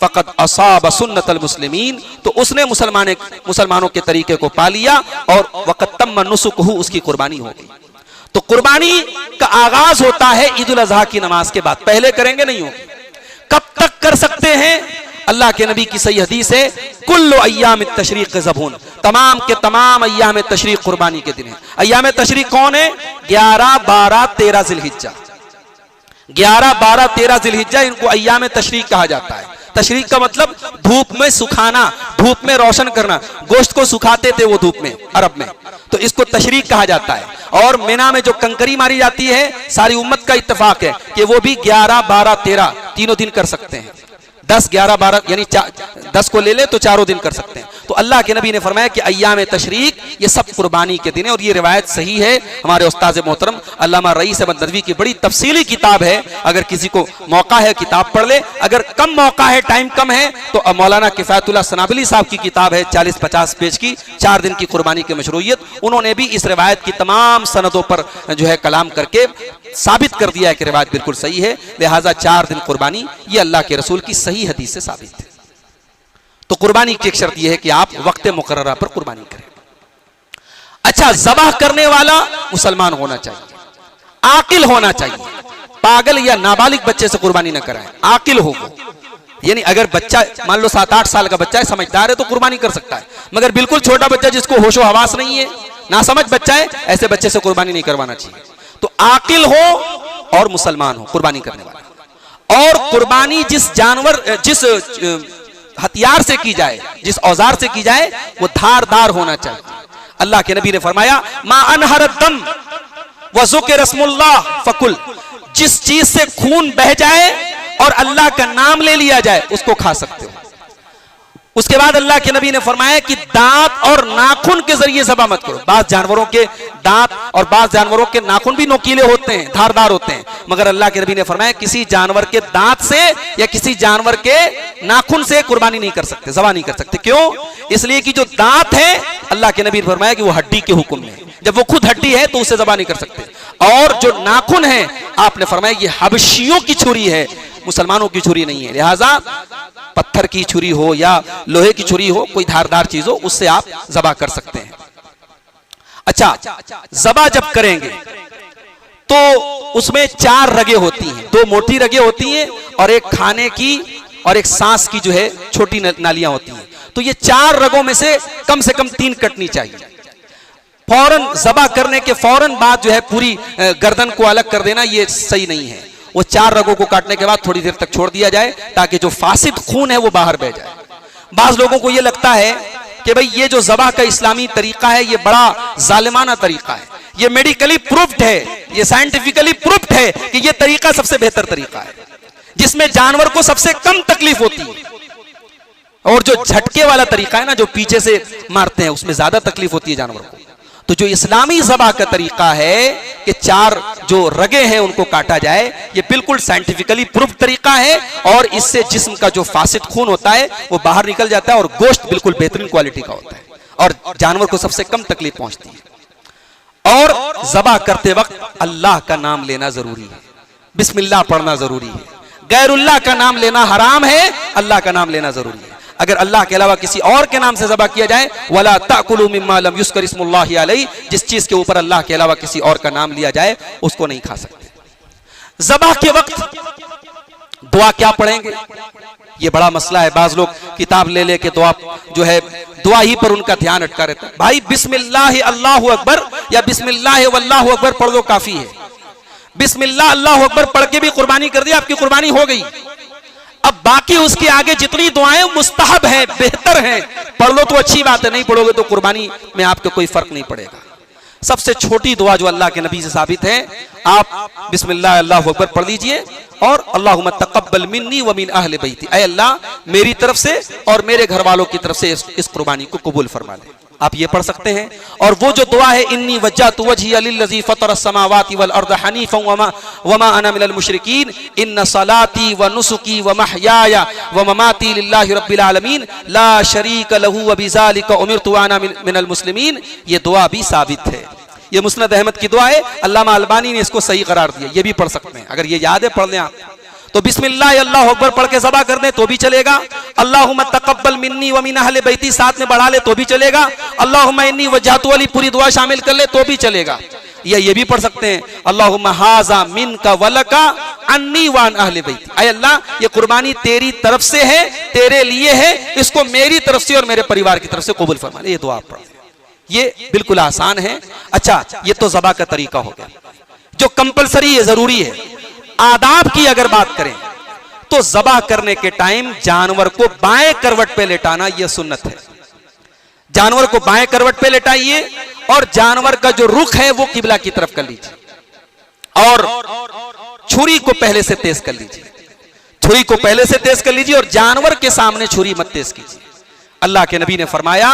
फ़क़द असाब सुन्नतल मुस्लिमीन, तो उसने मुसलमानों के तरीके को पा लिया, और वक़द तम्म नुसुकहु, उसकी कुर्बानी हो गई। तो कुर्बानी का आगाज होता है ईद उल अज़हा की नमाज के बाद, पहले करेंगे नहीं होगी। कब तक कर सकते हैं? अल्लाह के नबी की सही हदीस है, कुल्लु अय्याम तशरीक ज़बून, तमाम के तमाम अय्याम तशरीक कुर्बानी के दिन है। अय्याम तशरीक कौन है? 11, 12, 13 ज़िलहिज्जा। 11, 12, 13 ज़िलहिज्जा, इनको अय्याम तशरीक कहा जाता है। तशरीक का मतलब धूप में सुखाना, धूप में रोशन करना, गोश्त को सुखाते थे वो धूप में अरब में, तो इसको तशरीक कहा जाता है। और मिना में जो कंकरी मारी जाती है, सारी उम्मत का इत्तेफाक है कि वो भी 11, 12, 13 तीनों दिन कर सकते हैं। 10, 11, 12 यानी 10 को ले ले तो चारों दिन कर सकते हैं। तो अल्लाह के नबी ने फरमाया कि अय्याम तशरीक ये सब कुर्बानी के दिन है, और ये रिवायत सही है। हमारे उस्ताद मोहतरम अल्लामा रईस अहमद नदवी की बड़ी तफसीली किताब है, अगर किसी को मौका है किताब पढ़ ले, अगर कम मौका है, टाइम कम है, तो मौलाना किफ़ायतुल्लाह सनाबली साहब की किताब है 40-50 पेज की, 4 दिन की कुर्बानी की मशरूइयत। उन्होंने भी इस रिवायत की तमाम सनदों पर जो है कलाम करके साबित कर दिया है कि रिवायत बिल्कुल सही है, लिहाजा 4 दिन कुर्बानी ये अल्लाह के रसूल की सही हदीस से साबित है। तो कुर्बानी की एक शर्त यह है कि आप वक्त मुकर्ररा पर कुर्बानी करें। अच्छा, ज़बह करने वाला मुसलमान होना चाहिए, आकिल होना चाहिए, पागल या नाबालिग बच्चे से कुर्बानी न कराएं, आकिल हो वो। यानी अगर बच्चा मान लो 7-8 साल का बच्चा है, समझदार है, तो कुर्बानी कर सकता है, मगर बिल्कुल छोटा बच्चा जिसको होशो हवास नहीं है, ना समझ बच्चा है, ऐसे बच्चे से कुर्बानी नहीं करवाना चाहिए। तो आकिल हो और मुसलमान हो कुर्बानी करने वाला। और कुर्बानी जिस जानवर, जिस हथियार से की जाए, जिस औजार से की जाए, वो धारदार होना चाहिए। अल्लाह के नबी ने फरमाया, मा अनहरत दम व ज़ुकिर रस्मुल्लाह फकुल, जिस चीज से खून बह जाए और अल्लाह का नाम ले लिया जाए उसको खा सकते हो। उसके बाद अल्लाह के नबी ने फरमाया कि दांत और नाखून के जरिए ज़बह मत करो। बाज़ जानवरों के दांत और बाज़ जानवरों के नाखून भी नोकीले होते हैं, धारदार होते हैं, मगर अल्लाह के नबी ने फरमाया किसी जानवर के दांत से या किसी जानवर के नाखून से कुर्बानी नहीं कर सकते, ज़बह नहीं कर सकते। क्यों? इसलिए कि जो दांत है, अल्लाह के नबी ने फरमाया कि वो हड्डी के हुक्म में है, जब वो खुद हड्डी है तो उसे ज़बह नहीं कर सकते। और जो नाखून है, आपने फरमाया ये हबशियों की छुरी है, मुसलमानों की छुरी नहीं है, लिहाजा पत्थर की छुरी हो या लोहे की छुरी हो, कोई धारदार चीज हो, उससे आप ज़बह कर सकते हैं। अच्छा, ज़बह जब करेंगे तो उसमें 4 रगें होती हैं, 2 मोटी रगें होती हैं और एक खाने की और एक सांस की जो है छोटी नालियां होती हैं। तो ये 4 रगों में से कम 3 कटनी चाहिए। फौरन ज़बह करने के फौरन बाद जो है पूरी गर्दन को अलग कर देना ये सही नहीं है। वो 4 रगों को काटने के बाद थोड़ी देर तक छोड़ दिया जाए ताकि जो फासिद खून है वो बाहर बह जाए। बाज लोगों को ये लगता है कि भाई ये जो ज़बह का इस्लामी तरीका है ये बड़ा जालिमाना तरीका है, ये मेडिकली प्रूफ्ड है, ये साइंटिफिकली प्रूफ्ड है कि ये तरीका सबसे बेहतर तरीका है, जिसमें जानवर को सबसे कम तकलीफ होती है। और जो झटके वाला तरीका है ना, जो पीछे से मारते हैं, उसमें ज्यादा तकलीफ होती है जानवर को। तो जो इस्लामी ज़बह का तरीका है कि 4 जो रगे हैं उनको काटा जाए, ये बिल्कुल साइंटिफिकली प्रूफ तरीका है और इससे जिस्म का जो फासिद खून होता है वो बाहर निकल जाता है और गोश्त बिल्कुल बेहतरीन क्वालिटी का होता है और जानवर को सबसे कम तकलीफ पहुंचती है। और ज़बह करते वक्त अल्लाह का नाम लेना जरूरी है, बिस्मिल्लाह पढ़ना जरूरी है। गैरुल्लाह का नाम लेना हराम है, अल्लाह का नाम लेना जरूरी है। अगर अल्लाह के अलावा किसी और के नाम से ज़बह किया जाए, वला ताकुलू मिम्मा लम युज़कर इस्मुल्लाहि अलैहि, जिस चीज के ऊपर अल्लाह के अलावा किसी और का नाम लिया जाए उसको नहीं खा सकते। ज़बह के वक्त दुआ क्या पढ़ेंगे, ये बड़ा मसला है। बाज लोग किताब ले लेके दुआ जो है दुआ ही पर उनका ध्यान अटका रहता है। भाई बिस्मिल्लाह अल्लाहु अकबर या बिस्मिल्लाह वल्लाहु अकबर पढ़ लो, काफी है। बिस्मिल्लाह अल्लाहु अकबर पढ़ के भी कुर्बानी कर दी, आपकी कुर्बानी हो गई। अब बाकी उसके आगे जितनी दुआएं मुस्तहब हैं, बेहतर हैं, पढ़ लो तो अच्छी बात है, नहीं पढ़ोगे तो कुर्बानी में आपको कोई फर्क नहीं पड़ेगा। सबसे छोटी दुआ जो अल्लाह के नबी से साबित है, आप बिस्मिल्लाह अल्लाहु अकबर पढ़ लीजिए और अल्लाहुम्मा तक़ब्बल मिन्नी व मिन अहले बैती, ऐ अल्लाह मेरी तरफ से और मेरे घर वालों की तरफ से इस कुर्बानी को कबूल फरमा ले। आप ये पढ़ सकते हैं। और वो जो दुआ है, इन्नी वज्जहतु वजहिया लिल्लज़ी फ़तरस समावाति वल अर्द हनीफ़न वमा अना मिनल मुशरिकीन इन्न सलाती व नुसुकी व महयाया व ममाती लिल्लाहि रब्बिल आलमीन ला शरीक लहू व बिज़ालिका उमिरतु अना मिनल मुस्लिमीन, ये दुआ भी साबित है। ये मुस्नद अहमद की दुआ है, अल्लामा अलबानी ने इसको सही करार दिया। ये भी पढ़ सकते हैं, अगर ये याद है पढ़ लें आप। तो बिस्मिल्लाह अल्लाहु अकबर पढ़ के ज़बह कर दें तो भी चलेगा। अल्लाहुम्मा तक़ब्बल मिन्नी व मिन अहले बैती साथ में बढ़ा ले तो भी चलेगा। अल्लाहुम्मा इन्नी वज्जहतु वाली पूरी दुआ शामिल कर ले तो भी चलेगा। या ये भी पढ़ सकते हैं, अल्लाहुम्मा हाज़ा मिनका वलका अन्नी व अन अहले बैती, ऐ अल्लाह ये कुर्बानी तेरी तरफ से है, तेरे लिए है, इसको मेरी तरफ से और मेरे परिवार की तरफ से कबूल फरमा ले। ये दुआ पढ़, ये बिल्कुल आसान है। अच्छा, ये तो ज़बह का तरीका हो गया जो कंपलसरी है, जरूरी है। आदाब की अगर बात करें तो ज़बह करने के टाइम जानवर को बाएं करवट पे लेटाना यह सुन्नत है। जानवर को बाएं करवट पे लेटाइए और जानवर का जो रुख है वो किबला की तरफ कर लीजिए और छुरी को पहले से तेज कर लीजिए। छुरी को पहले से तेज कर लीजिए और जानवर के सामने छुरी मत तेज कीजिए। अल्लाह के नबी ने फरमाया,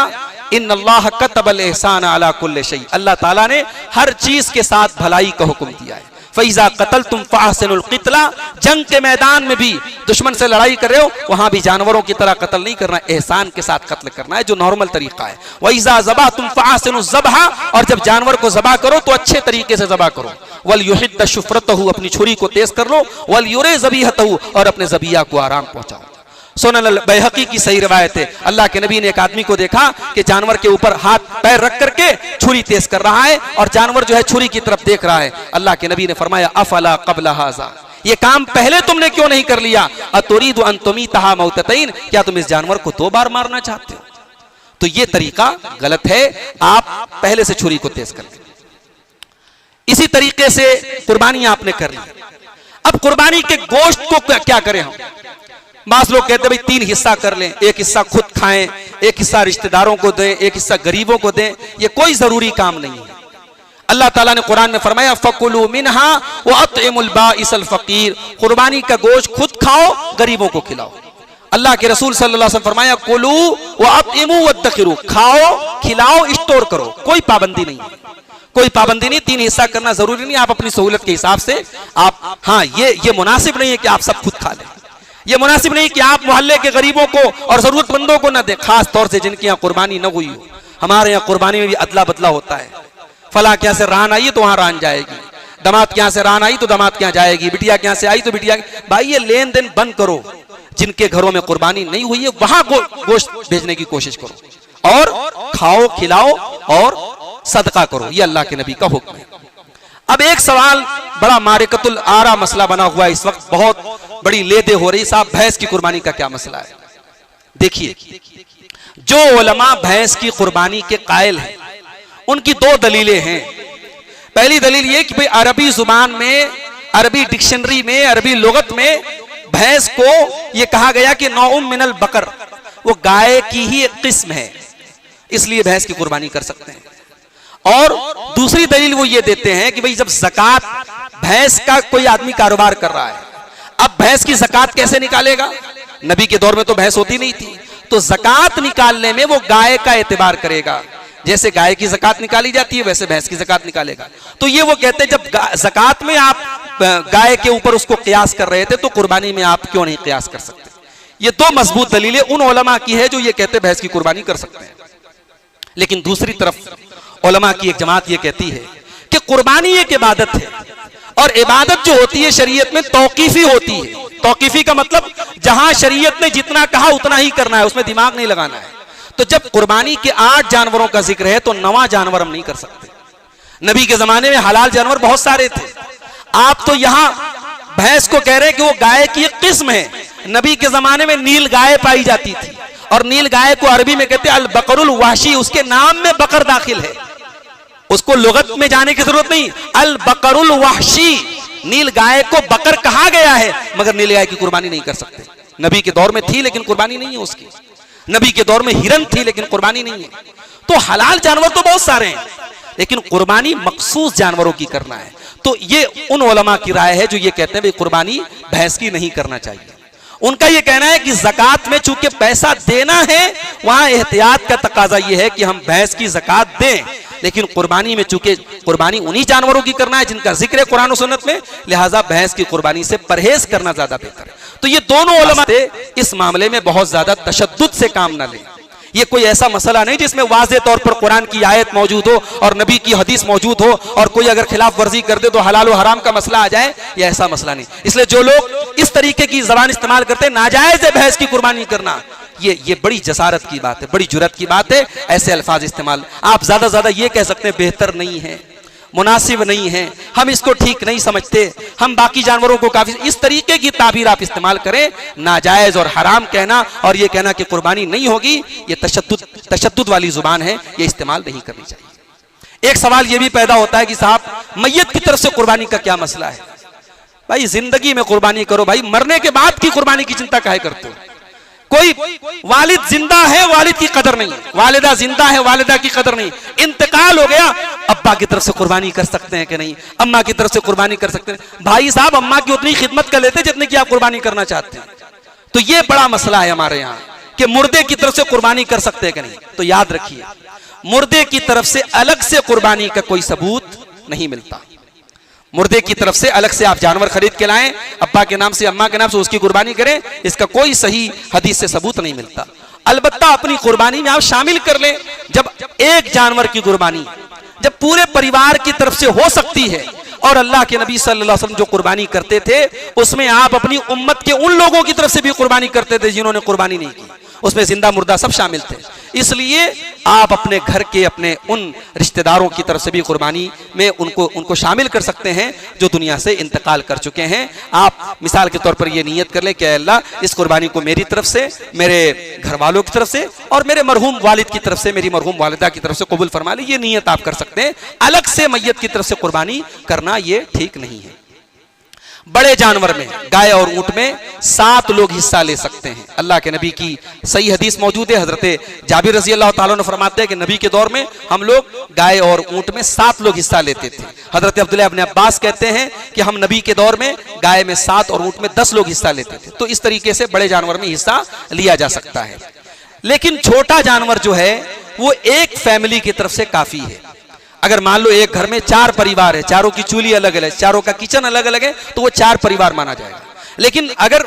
इन्नल्लाह कतबल एहसान अला कुल्li शै, अल्लाह ताला ने हर चीज के साथ भलाई का हुक्म दिया है। फैज़ा क़तलतुम फ़अहसिनुल क़ितला, जंग के मैदान में भी दुश्मन से लड़ाई कर रहे हो, वहां भी जानवरों की तरह कत्ल नहीं करना, एहसान के साथ कत्ल करना है जो नॉर्मल तरीका है। वइज़ा ज़बहतुम फ़अहसिनुज़ ज़बह, और जब जानवर को ज़बह करो तो अच्छे तरीके से ज़बह करो। वल युहिद्द शुफ़रतहु, अपनी छुरी को तेज कर लो। वल युरे ज़बीहतहु, और अपने ज़बिया को आराम पहुंचाओ। सुनन बैहकी की सही रिवायत है, अल्लाह के नबी ने एक आदमी को देखा कि जानवर के ऊपर हाथ पैर रख करके छुरी तेज कर रहा है और जानवर जो है छुरी की तरफ देख रहा है। अल्लाह के नबी ने फरमाया अफला क़ब्ल हाज़ा, ये काम पहले तुमने क्यों नहीं कर लिया? अतुरीदु अन तुमीतहा मौततैन, क्या तुम इस जानवर को 2 बार मारना चाहते हो? तो ये तरीका गलत है, आप पहले से छुरी को तेज कर लें। इसी तरीके से कुर्बानी आपने कर ली। अब कुर्बानी के गोश्त को क्या करें हम? बास लोग कहते हैं भाई 3 हिस्सा कर लें, एक हिस्सा खुद खाएं, एक हिस्सा रिश्तेदारों को दें, एक हिस्सा गरीबों को दें। ये कोई जरूरी काम नहीं है। अल्लाह ताला ने कुरान में फरमाया फकुलू मिनहा व अतइमुल बाइसल फकीर, कुर्बानी का गोश्त खुद खाओ, गरीबों को खिलाओ। अल्लाह के रसूल सल्लल्लाहु अलैहि वसल्लम फरमाया कुलू व अतइमु वद्दखिरू, खाओ खिलाओ स्टोर करो, कोई पाबंदी नहीं है, कोई पाबंदी नहीं। 3 हिस्सा करना जरूरी नहीं, आप अपनी सहूलत के हिसाब से आप, हाँ ये मुनासिब नहीं है कि आप सब खुद खा लें, ये मुनासिब नहीं कि आप मोहल्ले के गरीबों को और जरूरतमंदों को ना दें, खास तौर से जिनकी यहाँ कुर्बानी न हुई हो। हमारे यहाँ कुर्बानी में भी अदला बदला होता है, फला के यहाँ से रान आई तो वहां रान जाएगी, दामाद के यहाँ से रान आई तो दामाद के यहाँ जाएगी, बिटिया के यहाँ से आई तो बिटिया। भाई ये लेन देन बंद करो, जिनके घरों में कुर्बानी नहीं हुई है वहां गोश्त भेजने की कोशिश करो और खाओ खिलाओ और सदका करो, ये अल्लाह के नबी का हुक्म है। अब एक सवाल बड़ा मारिकतुल आरा मसला बना हुआ है इस वक्त, बहुत बड़ी लेदे हो रही, साहब भैंस की कुर्बानी का क्या मसला है? देखिए, जो उलमा भैंस की कुर्बानी के कायल हैं उनकी 2 दलीलें हैं। पहली दलील ये कि भाई अरबी जुबान में, अरबी डिक्शनरी में, अरबी लुगत में भैंस को ये कहा गया कि नौउम मिनल बकर, वो गाय की ही एक किस्म है, इसलिए भैंस की कुर्बानी कर सकते हैं। और दूसरी दलील वो ये देते हैं कि भाई जब ज़कात, भैंस का कोई आदमी कारोबार कर रहा है, अब भैंस की ज़कात कैसे निकालेगा? नबी के दौर में तो भैंस होती नहीं थी, तो ज़कात निकालने में वो गाय का एतबार करेगा, जैसे गाय की ज़कात निकाली जाती है वैसे भैंस की ज़कात निकालेगा। तो ये वो कहते हैं जब ज़कात में आप गाय के ऊपर उसको क़ियास कर रहे थे तो कुर्बानी में आप क्यों नहीं क़ियास कर सकते? ये 2 मजबूत दलीलें उन उलमा की है जो ये कहते भैंस की कुर्बानी कर सकते हैं। लेकिन दूसरी तरफ उलमा की एक जमात ये कहती है कि कुर्बानी एक इबादत है और इबादत जो होती है शरीयत में तौकीफी होती है। तौकीफी का मतलब जहां शरीयत ने जितना कहा उतना ही करना है, उसमें दिमाग नहीं लगाना है। तो जब कुर्बानी के 8 जानवरों का जिक्र है तो 9वां जानवर हम नहीं कर सकते। नबी के जमाने में हलाल जानवर बहुत सारे थे, आप तो यहां भैंस को कह रहे हैं कि वो गाय की एक किस्म है। नबी के जमाने में नील गाय पाई जाती थी और नील गाय को अरबी में कहते हैं अल बकरुल वाशी, उसके नाम में बकर दाखिल है, उसको लुगत में जाने की जरूरत नहीं। अल बकरुल वाशी, नील गाय को बकर कहा गया है, मगर नील गाय की कुर्बानी नहीं कर सकते। नबी के दौर में थी लेकिन कुर्बानी नहीं है उसकी, नबी के दौर में हिरन थी लेकिन कुर्बानी नहीं है। तो हलाल जानवर तो बहुत सारे हैं लेकिन कुर्बानी मखसूस जानवरों की करना है। तो ये उन उलमा की राय है जो ये कहते हैं भाई कुर्बानी भैंस की नहीं करना चाहिए। उनका ये कहना है कि ज़कात में चूंकि पैसा देना है वहां एहतियात का तकाजा ये है कि हम भैंस की ज़कात दें, लेकिन कुर्बानी में चूंकि कुर्बानी उन्हीं जानवरों की करना है जिनका जिक्र है कुरान और सुन्नत में, लिहाजा भैंस की कुर्बानी से परहेज करना ज्यादा बेहतर है। तो ये दोनों उलमा इस मामले में बहुत ज्यादा तशद्दुद से काम ना लें। ये कोई ऐसा मसला नहीं जिसमें वाज़े तौर पर कुरान की आयत मौजूद हो और नबी की हदीस मौजूद हो और कोई अगर खिलाफ वर्जी कर दे तो हलाल और हराम का मसला आ जाए, ये ऐसा मसला नहीं। इसलिए जो लोग इस तरीके की जबान इस्तेमाल करते हैं नाजायज है भैंस की कुर्बानी करना, ये बड़ी जसारत की बात है, बड़ी जुरत की बात है। ऐसे अल्फाज इस्तेमाल, आप ज्यादा ज्यादा ये कह सकते हैं बेहतर नहीं है, मुनासिब नहीं है, हम इसको ठीक नहीं समझते, हम बाकी जानवरों को काफी, इस तरीके की ताबीर आप इस्तेमाल करें। नाजायज और हराम कहना और ये कहना कि कुर्बानी नहीं होगी, ये तशद्दुद वाली जुबान है, ये इस्तेमाल नहीं करनी चाहिए। एक सवाल ये भी पैदा होता है कि साहब मैयत की तरफ से कुर्बानी का क्या मसला है? भाई जिंदगी में कुर्बानी करो, भाई मरने के बाद की कुर्बानी की चिंता काहे करते हो? कोई वालिद जिंदा है, वालिद की कदर नहीं, वालिदा जिंदा है, वालिदा की कदर नहीं, इंतकाल हो गया, अब्बा की तरफ से कुर्बानी कर सकते हैं कि नहीं, अम्मा की तरफ से कुर्बानी कर सकते हैं? भाई साहब अम्मा की उतनी खिदमत कर लेते जितने की आप कुर्बानी करना चाहते हैं। तो ये बड़ा मसला है हमारे यहाँ कि मुर्दे की तरफ से कुर्बानी कर सकते हैं कि नहीं। तो याद रखिए, मुर्दे की तरफ से अलग से कुर्बानी का कोई सबूत नहीं मिलता। मुर्दे की तरफ से अलग से आप जानवर खरीद के लाएं, अब्बा के नाम से अम्मा के नाम से उसकी कुर्बानी करें, इसका कोई सही हदीस से सबूत नहीं मिलता। अलबत्ता अपनी कुर्बानी में आप शामिल कर लें, जब एक जानवर की कुर्बानी जब पूरे परिवार की तरफ से हो सकती है और अल्लाह के नबी सल्लल्लाहु अलैहि वसल्लम जो कुर्बानी करते थे उसमें आप अपनी उम्मत के उन लोगों की तरफ से भी कुर्बानी करते थे जिन्होंने कुर्बानी नहीं की, उसमें जिंदा मुर्दा सब शामिल थे। इसलिए आप अपने घर के अपने उन रिश्तेदारों की तरफ से भी कुर्बानी में उनको शामिल कर सकते हैं जो दुनिया से इंतकाल कर चुके हैं। आप मिसाल के तौर पर ये नियत कर ले कि अल्लाह इस कुर्बानी को मेरी तरफ से, मेरे घर वालों की तरफ से और मेरे मरहूम वालिद की तरफ से, मेरी मरहूम वालिदा की तरफ से कबूल फरमा ले। ये नियत आप कर सकते हैं। अलग से मैयत की तरफ से कुर्बानी करना ये ठीक नहीं है। बड़े जानवर में, गाय और ऊंट में 7 लोग हिस्सा ले सकते हैं। अल्लाह के नबी की सही हदीस मौजूद है। हजरत जाबिर रजी अल्लाह ताला ने फरमाते हैं कि नबी के दौर में हम लोग गाय और ऊंट में 7 लोग हिस्सा लेते थे। हजरत अब्दुल्लाह इब्न अब्बास कहते हैं कि हम नबी के दौर में गाय में 7 और ऊंट में 10 लोग हिस्सा लेते थे। तो इस तरीके से बड़े जानवर में हिस्सा लिया जा सकता है। लेकिन छोटा जानवर जो है वो एक फैमिली की तरफ से काफी है। अगर मान लो एक घर में 4 परिवार है, चारों की चूल्ही अलग अलग, चारों का किचन अलग अलग है, तो वो 4 परिवार माना जाएगा। लेकिन अगर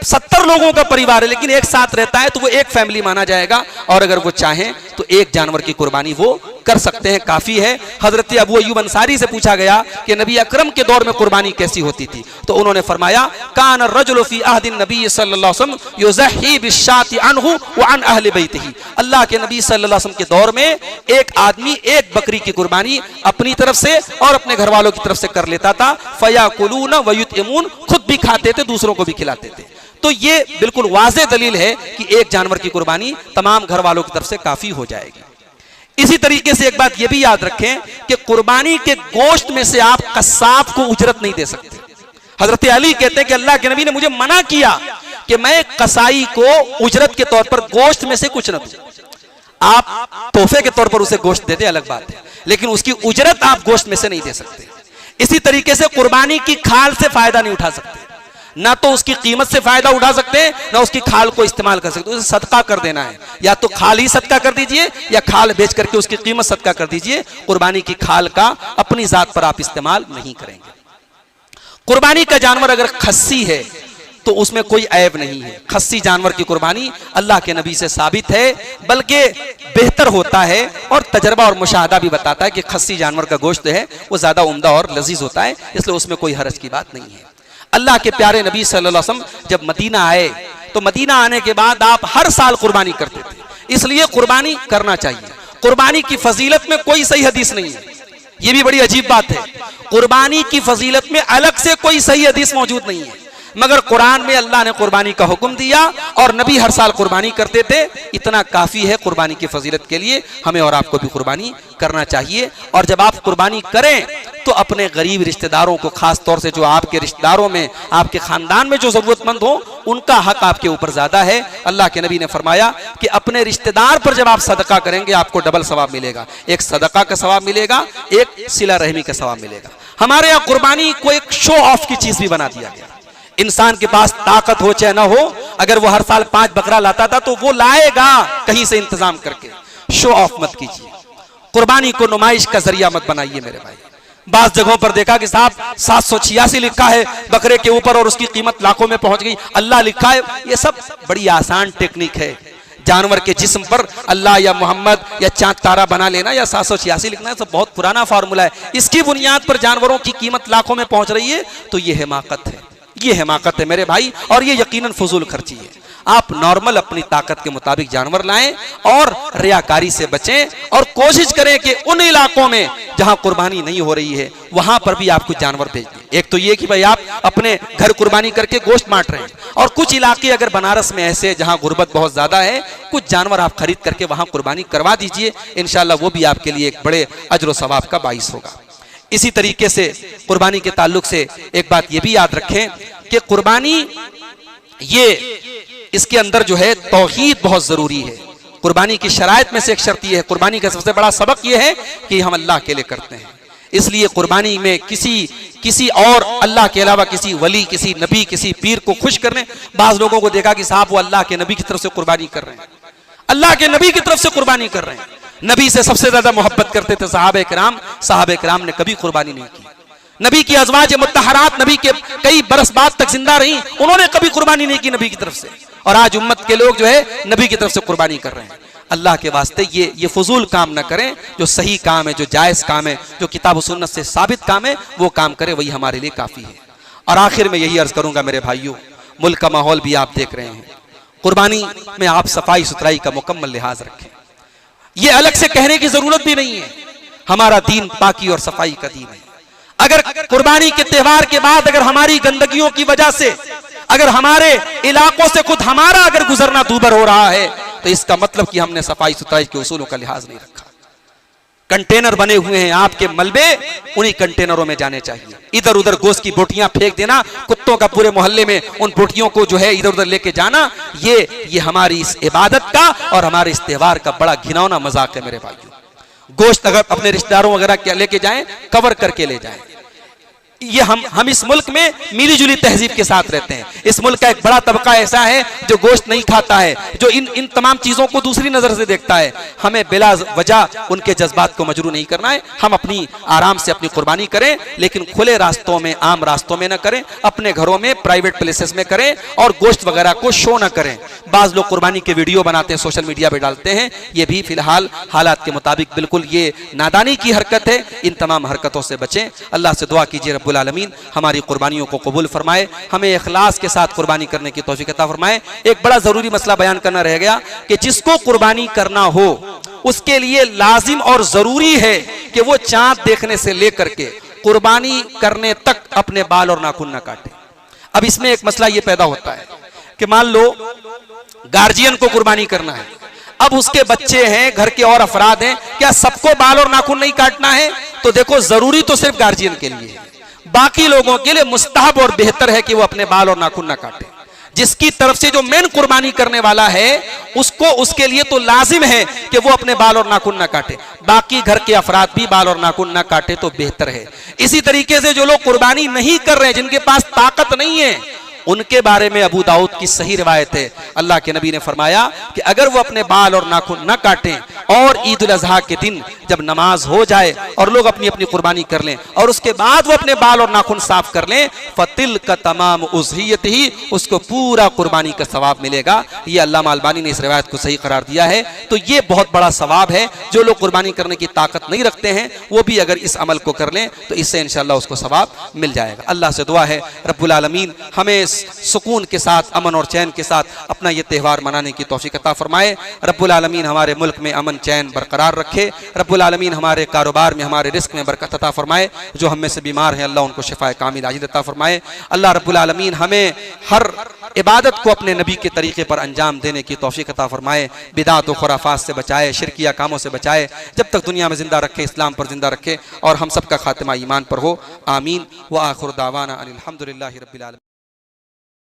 70 लोगों का परिवार है लेकिन एक साथ रहता है तो वो एक फैमिली माना जाएगा। और अगर वो चाहें तो एक जानवर की कुर्बानी वो कर सकते हैं, काफी है। हजरत अबू अय्यूब अंसारी से पूछा गया कि नबी अकरम के दौर में कुर्बानी कैसी होती थी, तो उन्होंने फरमाया कान रजुल फी अहदिन नबी सल्लल्लाहु अलैहि वसल्लम युज़ही बिश्शाति अन्हु व अन अहले बैतिही। अल्लाह के नबी सल्लल्लाहु अलैहि वसल्लम के दौर में एक आदमी एक बकरी की कुर्बानी अपनी तरफ से और अपने घर वालों की तरफ से कर लेता था। फयाकुलून व युतइमून, खुद भी खाते थे, दूसरों को भी खिलाते थे। तो ये बिल्कुल वाज़ेह दलील है कि एक जानवर की कुर्बानी तमाम घर वालों की तरफ से काफी हो जाएगी। इसी तरीके से एक बात यह भी याद रखें कि कुर्बानी के गोश्त में से आप कस्साब को उजरत नहीं दे सकते। हजरत अली कहते हैं कि अल्लाह के नबी ने मुझे मना किया कि मैं कसाई को उजरत के तौर पर गोश्त में से कुछ न दूं। आप तोहफे के तौर पर उसे गोश्त देते अलग बात है, लेकिन उसकी उजरत आप गोश्त में से नहीं दे सकते। इसी तरीके से कुर्बानी की खाल से फायदा नहीं उठा सकते, ना तो उसकी कीमत से फायदा उठा सकते हैं ना उसकी खाल को इस्तेमाल कर सकते। उसे सदका कर देना है, या तो खाल ही सदका कर दीजिए या खाल बेच करके उसकी कीमत सदका कर दीजिए। कुर्बानी की खाल का अपनी जात पर आप इस्तेमाल नहीं करेंगे। कुर्बानी का जानवर अगर खस्सी है तो उसमें कोई ऐब नहीं है। खस्सी जानवर की कुर्बानी अल्लाह के नबी से साबित है, बल्कि बेहतर होता है और तजर्बा और मुशाहदा भी बताता है कि खस्सी जानवर का गोश्त है वो ज्यादा उम्दा और लजीज होता है, इसलिए उसमें कोई हरज की बात नहीं है। अल्लाह के प्यारे नबी सल्लल्लाहु अलैहि वसल्लम जब मदीना आए तो मदीना आने के बाद आप हर साल कुर्बानी करते थे, इसलिए कुर्बानी करना चाहिए। कुर्बानी की फजीलत में कोई सही हदीस नहीं है, ये भी बड़ी अजीब बात है। कुर्बानी की फजीलत में अलग से कोई सही हदीस मौजूद नहीं है, मगर कुरान में अल्लाह ने कुर्बानी का हुक्म दिया और नबी हर साल कुर्बानी करते थे। इतना काफी है कुर्बानी की फजीलत के लिए। हमें और आपको भी कुर्बानी करना चाहिए। और जब आप कुर्बानी करें तो अपने गरीब रिश्तेदारों को, खास तौर से जो आपके रिश्तेदारों में, आपके खानदान में जो जरूरतमंद हो, उनका हक आपके ऊपर ज्यादा है। अल्लाह के नबी ने फरमाया कि अपने रिश्तेदार पर जब आप सदका करेंगे आपको डबल सवाब मिलेगा। एक सदका का सवाब मिलेगा, एक सिला रहमी का सवाब मिलेगा। हमारे यहाँ कुर्बानी को एक शो ऑफ की चीज भी बना दिया गया। इंसान के पास ताकत हो चाहे ना हो, अगर वो हर साल 5 बकरा लाता था तो वो लाएगा कहीं से इंतजाम करके। शो ऑफ मत कीजिए, कुर्बानी को नुमाइश का जरिया मत बनाइए मेरे भाई। बास जगहों पर देखा कि साहब 786 लिखा है बकरे के ऊपर और उसकी कीमत लाखों में पहुंच गई, अल्लाह लिखा है। ये सब बड़ी आसान टेक्निक है। जानवर के जिस्म पर अल्लाह या मोहम्मद या चांद तारा बना लेना या 786 लिखना है, सब बहुत पुराना फार्मूला है। इसकी बुनियाद पर जानवरों की कीमत लाखों में पहुंच रही है, तो ये हिमाकत है, ये हिमाकत है मेरे भाई, और ये यकीनन फजूल खर्ची है। आप नॉर्मल अपनी ताकत के मुताबिक जानवर लाएं और रियाकारी से बचें, और कोशिश करें कि उन इलाकों में जहां कुर्बानी नहीं हो रही है वहां पर भी आप कुछ जानवर भेज दें। एक तो ये कि भाई आप अपने घर कुर्बानी करके गोश्त बांट रहे हैं, और कुछ इलाके अगर बनारस में ऐसे जहां गुर्बत बहुत ज्यादा है, कुछ जानवर आप खरीद करके वहां कुर्बानी करवा दीजिए। इंशाल्लाह वो भी आपके लिए एक बड़े अज्र व सवाब का बाइस होगा। इसी तरीके से कुर्बानी के ताल्लुक से एक बात यह भी याद रखें कि कुर्बानी ये इसके अंदर जो है तौहीद बहुत जरूरी है। कुर्बानी की शराइत में से एक शर्त यह है, कुर्बानी का सबसे बड़ा सबक यह है कि हम अल्लाह के लिए करते हैं। इसलिए कुर्बानी में किसी और अल्लाह के अलावा किसी वली, किसी नबी, किसी पीर को खुश करने, बाज लोगों को देखा कि साहब वो अल्लाह के नबी की तरफ से कुर्बानी कर रहे हैं, अल्लाह के नबी की तरफ से कुर्बानी कर रहे हैं। नबी से सबसे ज्यादा मोहब्बत करते थे साहबे किराम ने कभी कुर्बानी नहीं की। नबी की अज़वाज मुत्तहरात नबी के कई बरस बाद तक जिंदा रही, उन्होंने कभी कुर्बानी नहीं की नबी की तरफ से। और आज उम्मत के लोग जो है नबी की तरफ से कुर्बानी कर रहे हैं। अल्लाह के वास्ते ये फजूल काम ना करें, जो सही काम है, जो जायज़ काम है, जो किताब और सुन्नत से साबित काम है, वो काम करें, वही हमारे लिए काफ़ी है। और आखिर में यही अर्ज़ करूँगा मेरे भाइयों, मुल्क का माहौल भी आप देख रहे हैं, कुर्बानी में आप सफाई सुथराई का मुकम्मल लिहाज रखें। ये अलग से कहने की ज़रूरत भी नहीं है, हमारा दीन पाकी और सफाई का दीन है। अगर कुर्बानी के त्यौहार के बाद अगर हमारी गंदगियों की वजह से अगर हमारे इलाकों से खुद हमारा अगर गुजरना दूभर हो रहा है, तो इसका मतलब कि हमने सफाई सुथराई के उसूलों का लिहाज नहीं रखा। कंटेनर बने हुए हैं, आपके मलबे उन्हीं कंटेनरों में जाने चाहिए। इधर उधर गोश्त की बोटियां फेंक देना, कुत्तों का पूरे मोहल्ले में उन बोटियों को जो है इधर उधर लेके जाना, ये हमारी इस इबादत का और हमारे इस त्यौहार का बड़ा घिनौना मजाक है मेरे भाइयों। गोश्त अगर अपने रिश्तेदारों वगैरह लेके जाएं, कवर करके ले जाएं। ये हम इस मुल्क में मिली जुली तहजीब के साथ रहते हैं। इस मुल्क का एक बड़ा तबका ऐसा है जो गोश्त नहीं खाता है, जो इन तमाम चीजों को दूसरी नजर से देखता है। हमें बिला वजह उनके जज्बात को मजरू नहीं करना है। हम अपनी आराम से अपनी कुर्बानी करें, लेकिन खुले रास्तों में, आम रास्तों में न करें, अपने घरों में, प्राइवेट प्लेसेस में करें और गोश्त वगैरह को शो न करें। बाज लोग कुर्बानी के वीडियो बनाते हैं, सोशल मीडिया पे डालते हैं, ये भी फिलहाल हालात के मुताबिक बिल्कुल ये नादानी की हरकत है। इन तमाम हरकतों से बचें। अल्लाह से दुआ कीजिए रब्बुल आलमीन हमारी कुर्बानियों को कबूल फरमाए, हमें इखलास के साथ कुर्बानी करने की तौफीक अता फरमाए। एक बड़ा जरूरी मसला बयान करना रह गया कि जिसको कुर्बानी करना हो उसके लिए लाजिम और जरूरी है कि वो चांद देखने से लेकर के कुर्बानी करने तक अपने बाल और नाखून न काटे। अब इसमें एक मसला ये पैदा होता है कि मान लो गार्जियन को कुर्बानी करना है, अब उसके बच्चे हैं, घर के और अफराद हैं, क्या सबको बाल और नाखून नहीं काटना है? तो देखो, जरूरी तो सिर्फ गार्जियन के लिए है, बाकी लोगों के लिए मुस्तहब और बेहतर है कि वो अपने बाल और नाखून ना काटे। जिसकी तरफ से जो मेन कुर्बानी करने वाला है उसको, उसके लिए तो लाजिम है कि वो अपने बाल और नाखून ना काटे, बाकी घर के अफराद भी बाल और नाखून ना काटे तो बेहतर है। इसी तरीके से जो लोग कुर्बानी नहीं कर रहे हैं, जिनके पास ताकत नहीं है, उनके बारे में अबू दाऊद की सही रिवायत है, अल्लाह के नबी ने फरमाया कि अगर वो अपने बाल और नाखून न काटें और ईद उल अजहा के दिन जब नमाज हो जाए और लोग अपनी अपनी कुर्बानी कर लें और उसके बाद वो अपने बाल और नाखून साफ कर लें, फतिल का तमाम उज़हियत ही, उसको पूरा कुर्बानी का सवाब मिलेगा। ये अल्लामा अलबानी ने इस रिवायत को सही करार दिया है। तो ये बहुत बड़ा सवाब है। जो लोग कुर्बानी करने की ताकत नहीं रखते हैं वो भी अगर इस अमल को कर लें तो इससे इंशाअल्लाह उसको सवाब मिल जाएगा। अल्लाह से दुआ है रब्बुल आलमीन हमें सुकून के साथ, अमन और चैन के साथ अपना ये त्यौहार मनाने की तौफीक अता फरमाए। रब्बुल आलमीन हमारे मुल्क में अमन चैन बरकरार रखे। रब्बुल आलमीन हमारे कारोबार में, हमारे रिस्क में बरकत अता फरमाए। जो हम में से बीमार हैं अल्लाह उनको शिफाए कामिल आजिल अता फरमाए। अल्लाह रब्बुल आलमीन हमें हर इबादत को अपने नबी के तरीके पर अंजाम देने की तौफीक अता फरमाए। बिदात और खुराफात से बचाए, शिरकिया कामों से बचाए, जब तक दुनिया में जिंदा रखे, इस्लाम पर जिंदा रखे और हम सब का खातिमा ईमान पर हो। आमीन व आखिर दावाना अनिल हम्दुलिल्लाहि रब्बिल आलमीन।